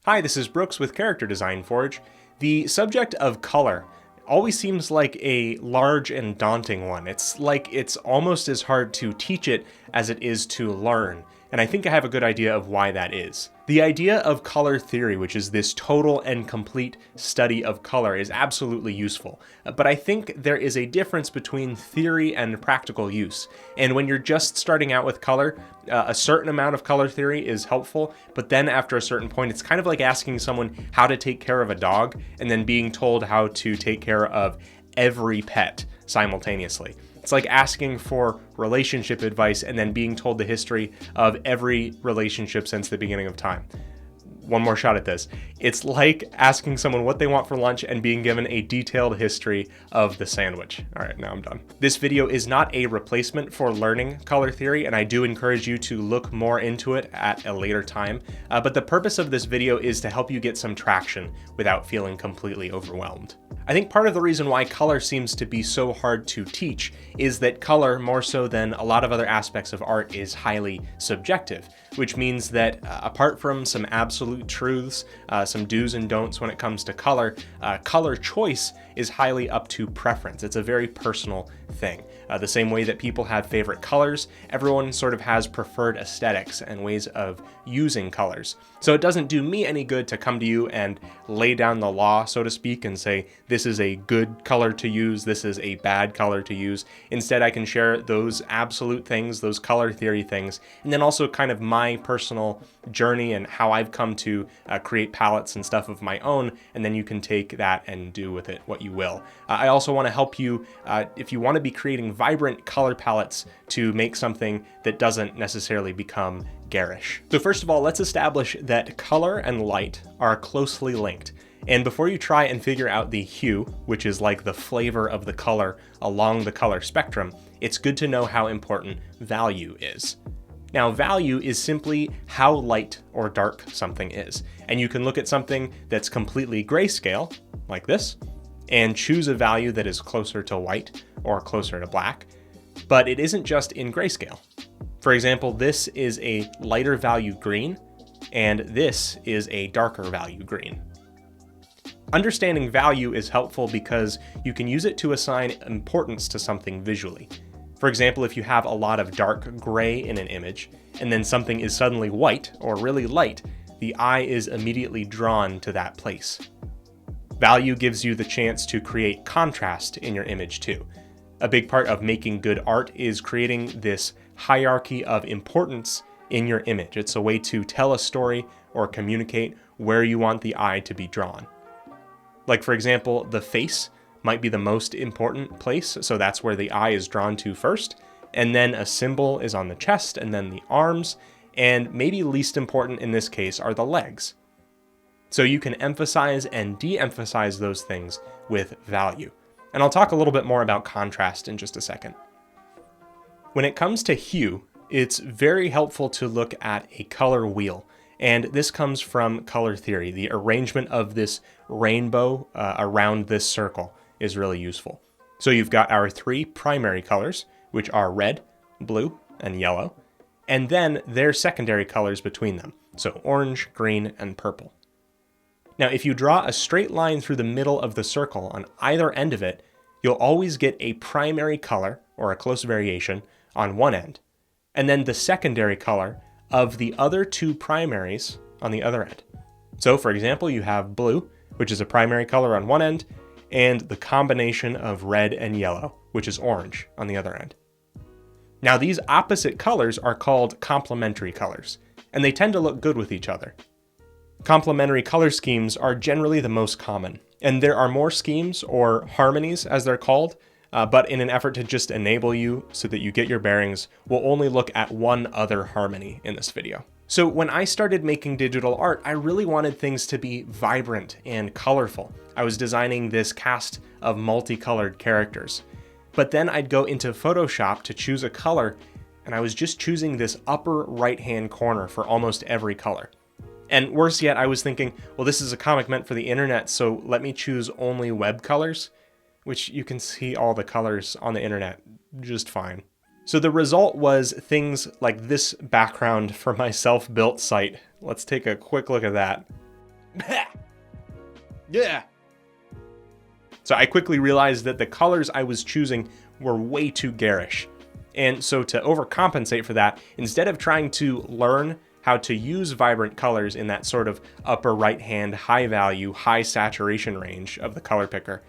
Hi, this is Brooks with Character Design Forge. The subject of color always seems like a large and daunting one. It's like it's almost as hard to teach it as it is to learn, and I think I have a good idea of why that is. The idea of color theory, which is this total and complete study of color, is absolutely useful. But I think there is a difference between theory and practical use. And when you're just starting out with color, a certain amount of color theory is helpful, but then after a certain point, it's kind of like asking someone how to take care of a dog and then being told how to take care of every pet simultaneously. It's like asking for relationship advice and then being told the history of every relationship since the beginning of time. One more shot at this. It's like asking someone what they want for lunch and being given a detailed history of the sandwich. All right, now I'm done. This video is not a replacement for learning color theory, and I do encourage you to look more into it at a later time. But the purpose of this video is to help you get some traction without feeling completely overwhelmed. I think part of the reason why color seems to be so hard to teach is that color, more so than a lot of other aspects of art, is highly subjective, which means that apart from some absolute truths, some do's and don'ts when it comes to color, color choice is highly up to preference. It's a very personal thing. The same way that people have favorite colors, everyone sort of has preferred aesthetics and ways of using colors. So it doesn't do me any good to come to you and lay down the law, so to speak, and say, this is a good color to use, this is a bad color to use. Instead, I can share those absolute things, those color theory things, and then also kind of my personal journey and how I've come to create palettes and stuff of my own, and then you can take that and do with it what you will. I also want to help you, if you want to be creating vibrant color palettes, to make something that doesn't necessarily become garish. So first of all, let's establish that color and light are closely linked. And before you try and figure out the hue, which is like the flavor of the color along the color spectrum, it's good to know how important value is. Now, value is simply how light or dark something is. And you can look at something that's completely grayscale, like this, and choose a value that is closer to white or closer to black. But it isn't just in grayscale. For example, this is a lighter value green, and this is a darker value green. Understanding value is helpful because you can use it to assign importance to something visually. For example, if you have a lot of dark gray in an image, and then something is suddenly white or really light, the eye is immediately drawn to that place. Value gives you the chance to create contrast in your image too. A big part of making good art is creating this hierarchy of importance in your image. It's a way to tell a story or communicate where you want the eye to be drawn. Like, for example, the face might be the most important place, so that's where the eye is drawn to first, and then a symbol is on the chest, and then the arms, and maybe least important in this case are the legs. So you can emphasize and de-emphasize those things with value. And I'll talk a little bit more about contrast in just a second. When it comes to hue, it's very helpful to look at a color wheel. And this comes from color theory. The arrangement of this rainbow around this circle is really useful. So you've got our three primary colors, which are red, blue, and yellow, and then their secondary colors between them. So orange, green, and purple. Now, if you draw a straight line through the middle of the circle on either end of it, you'll always get a primary color, or a close variation, on one end, and then the secondary color of the other two primaries on the other end. So, for example, you have blue, which is a primary color on one end, and the combination of red and yellow, which is orange, on the other end. Now, these opposite colors are called complementary colors, and they tend to look good with each other. Complementary color schemes are generally the most common, and there are more schemes, or harmonies as they're called, but in an effort to just enable you so that you get your bearings, we'll only look at one other harmony in this video. So when I started making digital art, I really wanted things to be vibrant and colorful. I was designing this cast of multicolored characters. But then I'd go into Photoshop to choose a color, and I was just choosing this upper right-hand corner for almost every color. And worse yet, I was thinking, well, this is a comic meant for the internet, so let me choose only web colors, which you can see all the colors on the internet just fine. So the result was things like this background for my self-built site. Let's take a quick look at that. Yeah. So I quickly realized that the colors I was choosing were way too garish. And so to overcompensate for that, instead of trying to learn how to use vibrant colors in that sort of upper right-hand high value, high saturation range of the color picker,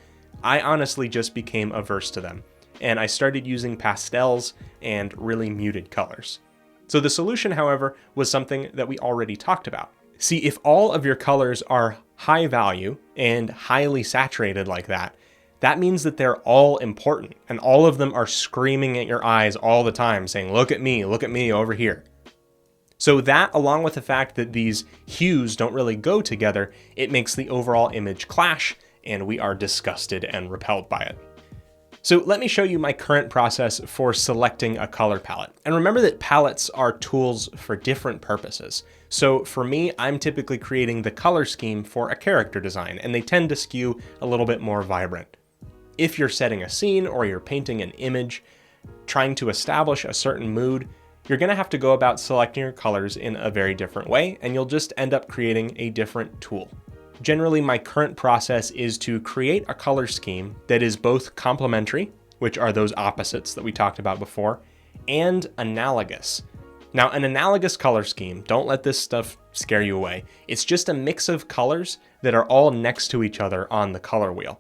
I honestly just became averse to them. And I started using pastels and really muted colors. So the solution, however, was something that we already talked about. See, if all of your colors are high value and highly saturated like that, that means that they're all important and all of them are screaming at your eyes all the time saying, look at me over here. So that, along with the fact that these hues don't really go together, it makes the overall image clash and we are disgusted and repelled by it. So let me show you my current process for selecting a color palette. And remember that palettes are tools for different purposes. So for me, I'm typically creating the color scheme for a character design, and they tend to skew a little bit more vibrant. If you're setting a scene or you're painting an image, trying to establish a certain mood, you're gonna have to go about selecting your colors in a very different way, and you'll just end up creating a different tool. Generally, my current process is to create a color scheme that is both complementary, which are those opposites that we talked about before, and analogous. Now, an analogous color scheme, don't let this stuff scare you away. It's just a mix of colors that are all next to each other on the color wheel.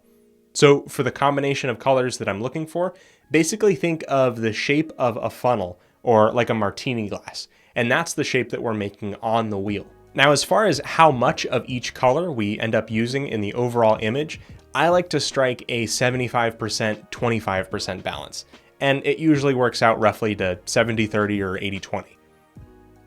So for the combination of colors that I'm looking for, basically think of the shape of a funnel or like a martini glass, and that's the shape that we're making on the wheel. Now, as far as how much of each color we end up using in the overall image, I like to strike a 75%, 25% balance, and it usually works out roughly to 70-30 or 80-20.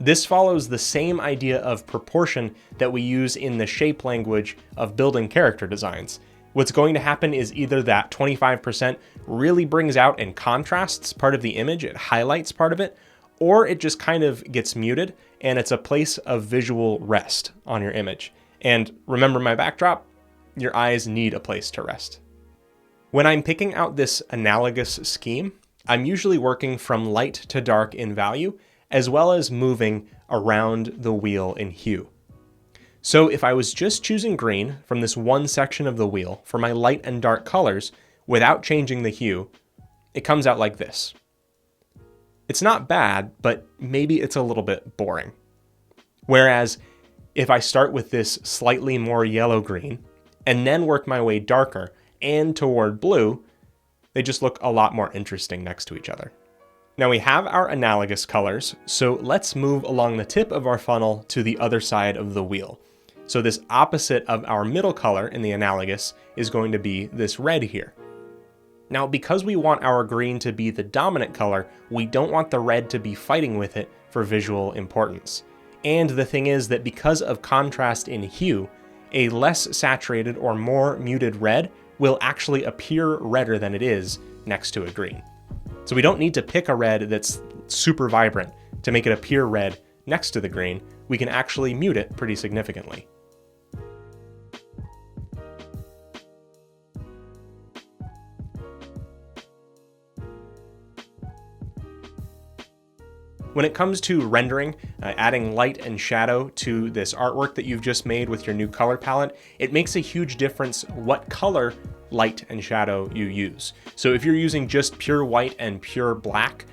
This follows the same idea of proportion that we use in the shape language of building character designs. What's going to happen is either that 25% really brings out and contrasts part of the image, it highlights part of it, or it just kind of gets muted and it's a place of visual rest on your image. And remember my backdrop, your eyes need a place to rest. When I'm picking out this analogous scheme, I'm usually working from light to dark in value, as well as moving around the wheel in hue. So if I was just choosing green from this one section of the wheel for my light and dark colors without changing the hue, it comes out like this. It's not bad, but maybe it's a little bit boring. Whereas if I start with this slightly more yellow-green and then work my way darker and toward blue, they just look a lot more interesting next to each other. Now we have our analogous colors, so let's move along the tip of our funnel to the other side of the wheel. So this opposite of our middle color in the analogous is going to be this red here. Now, because we want our green to be the dominant color, we don't want the red to be fighting with it for visual importance. And the thing is that because of contrast in hue, a less saturated or more muted red will actually appear redder than it is next to a green. So we don't need to pick a red that's super vibrant to make it appear red next to the green. We can actually mute it pretty significantly. When it comes to rendering, adding light and shadow to this artwork that you've just made with your new color palette, it makes a huge difference what color light and shadow you use. So if you're using just pure white and pure black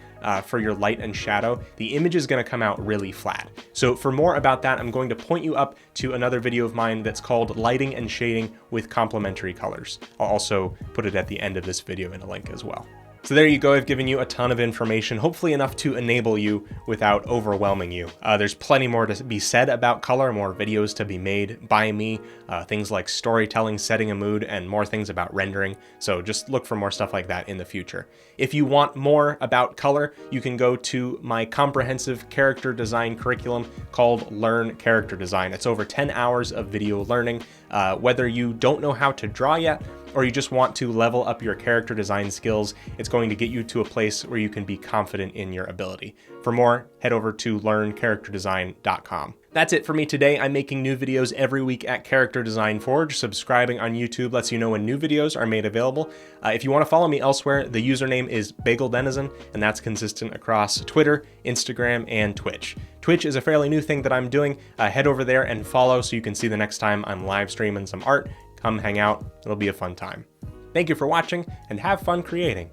for your light and shadow, the image is going to come out really flat. So for more about that, I'm going to point you up to another video of mine that's called Lighting and Shading with Complementary Colors. I'll also put it at the end of this video in a link as well. So there you go, I've given you a ton of information, hopefully enough to enable you without overwhelming you. There's plenty more to be said about color, more videos to be made by me, things like storytelling, setting a mood, and more things about rendering, so just look for more stuff like that in the future. If you want more about color, you can go to my comprehensive character design curriculum called Learn Character Design. It's over 10 hours of video learning. Whether you don't know how to draw yet, or you just want to level up your character design skills, it's going to get you to a place where you can be confident in your ability. For more, head over to learncharacterdesign.com. That's it for me today. I'm making new videos every week at Character Design Forge. Subscribing on YouTube lets you know when new videos are made available. If you want to follow me elsewhere, the username is BagelDenizen, and that's consistent across Twitter, Instagram, and Twitch. Twitch is a fairly new thing that I'm doing. Head over there and follow so you can see the next time I'm live streaming some art. Come hang out. It'll be a fun time. Thank you for watching, and have fun creating.